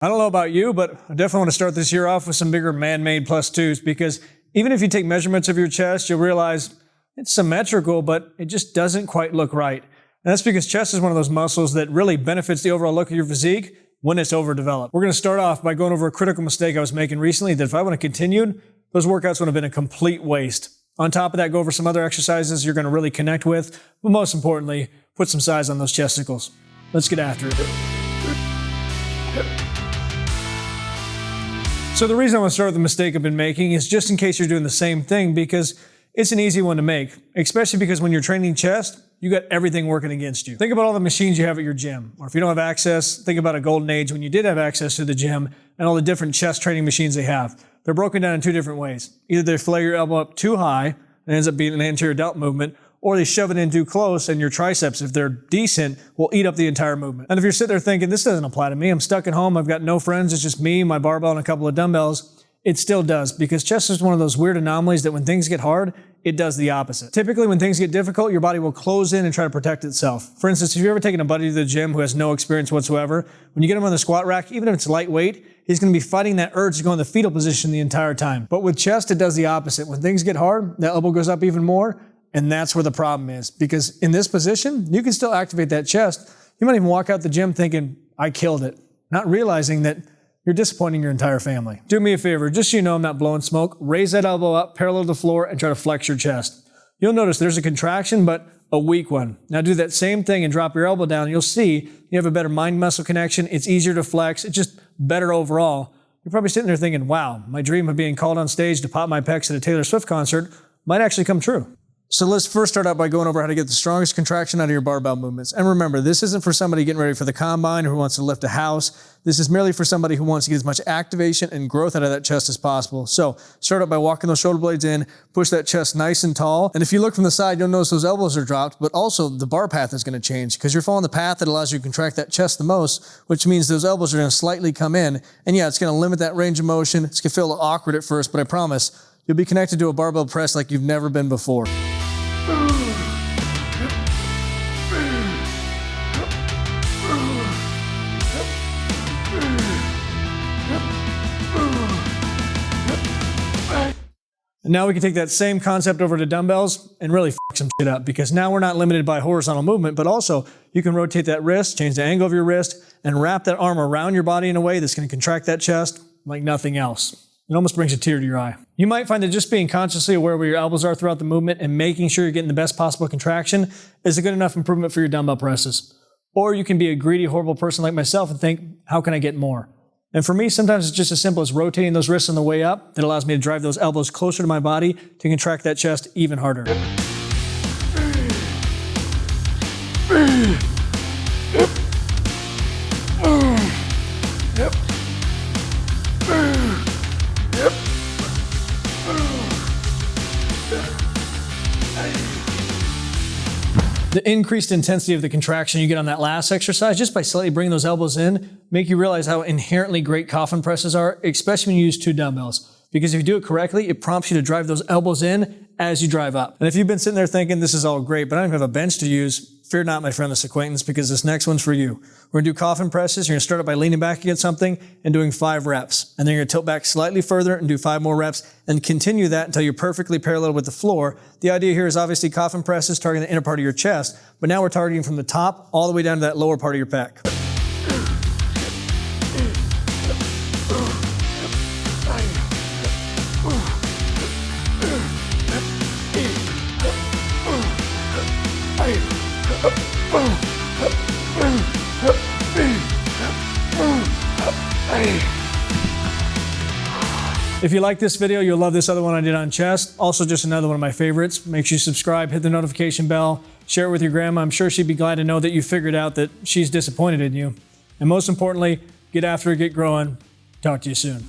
I don't know about you, but I definitely want to start this year off with some bigger man-made +2s, because even if you take measurements of your chest, you'll realize it's symmetrical, but it just doesn't quite look right. And that's because chest is one of those muscles that really benefits the overall look of your physique when it's overdeveloped. We're going to start off by going over a critical mistake I was making recently that if I would have continued, those workouts would have been a complete waste. On top of that, go over some other exercises you're going to really connect with, but most importantly, put some size on those chesticles. Let's get after it. So the reason I want to start with the mistake I've been making is just in case you're doing the same thing, because it's an easy one to make, especially because when you're training chest, you got everything working against you. Think about all the machines you have at your gym, or if you don't have access, think about a golden age when you did have access to the gym and all the different chest training machines they have. They're broken down in two different ways. Either they flare your elbow up too high and it ends up being an anterior delt movement, or they shove it in too close and your triceps, if they're decent, will eat up the entire movement. And if you're sitting there thinking, this doesn't apply to me, I'm stuck at home, I've got no friends, it's just me, my barbell, and a couple of dumbbells, it still does, because chest is one of those weird anomalies that when things get hard, it does the opposite. Typically, when things get difficult, your body will close in and try to protect itself. For instance, if you've ever taken a buddy to the gym who has no experience whatsoever, when you get him on the squat rack, even if it's lightweight, he's going to be fighting that urge to go in the fetal position the entire time. But with chest, it does the opposite. When things get hard, that elbow goes up even more, and that's where the problem is. Because in this position, you can still activate that chest. You might even walk out the gym thinking, I killed it, not realizing that you're disappointing your entire family. Do me a favor, just so you know I'm not blowing smoke, raise that elbow up parallel to the floor and try to flex your chest. You'll notice there's a contraction, but a weak one. Now do that same thing and drop your elbow down. You'll see you have a better mind-muscle connection. It's easier to flex. It's just better overall. You're probably sitting there thinking, wow, my dream of being called on stage to pop my pecs at a Taylor Swift concert might actually come true. So let's first start out by going over how to get the strongest contraction out of your barbell movements. And remember, this isn't for somebody getting ready for the combine or who wants to lift a house. This is merely for somebody who wants to get as much activation and growth out of that chest as possible. So start out by walking those shoulder blades in, push that chest nice and tall. And if you look from the side, you'll notice those elbows are dropped, but also the bar path is going to change because you're following the path that allows you to contract that chest the most, which means those elbows are going to slightly come in. And yeah, it's going to limit that range of motion. It's going to feel a little awkward at first, but I promise you'll be connected to a barbell press like you've never been before. And now we can take that same concept over to dumbbells and really f some shit up, because now we're not limited by horizontal movement, but also you can rotate that wrist, change the angle of your wrist, and wrap that arm around your body in a way that's going to contract that chest like nothing else. It almost brings a tear to your eye. You might find that just being consciously aware where your elbows are throughout the movement and making sure you're getting the best possible contraction is a good enough improvement for your dumbbell presses. Or you can be a greedy, horrible person like myself and think, how can I get more? And for me, sometimes it's just as simple as rotating those wrists on the way up that allows me to drive those elbows closer to my body to contract that chest even harder. The increased intensity of the contraction you get on that last exercise, just by slightly bringing those elbows in, make you realize how inherently great coffin presses are, especially when you use two dumbbells. Because if you do it correctly, it prompts you to drive those elbows in as you drive up. And if you've been sitting there thinking, this is all great, but I don't even have a bench to use, fear not, my friend, this acquaintance, because this next one's for you. We're gonna do coffin presses. You're gonna start out by leaning back against something and doing 5 reps. And then you're gonna tilt back slightly further and do 5 more reps and continue that until you're perfectly parallel with the floor. The idea here is obviously coffin presses targeting the inner part of your chest, but now we're targeting from the top all the way down to that lower part of your pec. If you like this video, you'll love this other one I did on chest. Also just another one of my favorites. Make sure you subscribe, hit the notification bell, share it with your grandma. I'm sure she'd be glad to know that you figured out that she's disappointed in you. And most importantly, get after it, get growing. Talk to you soon.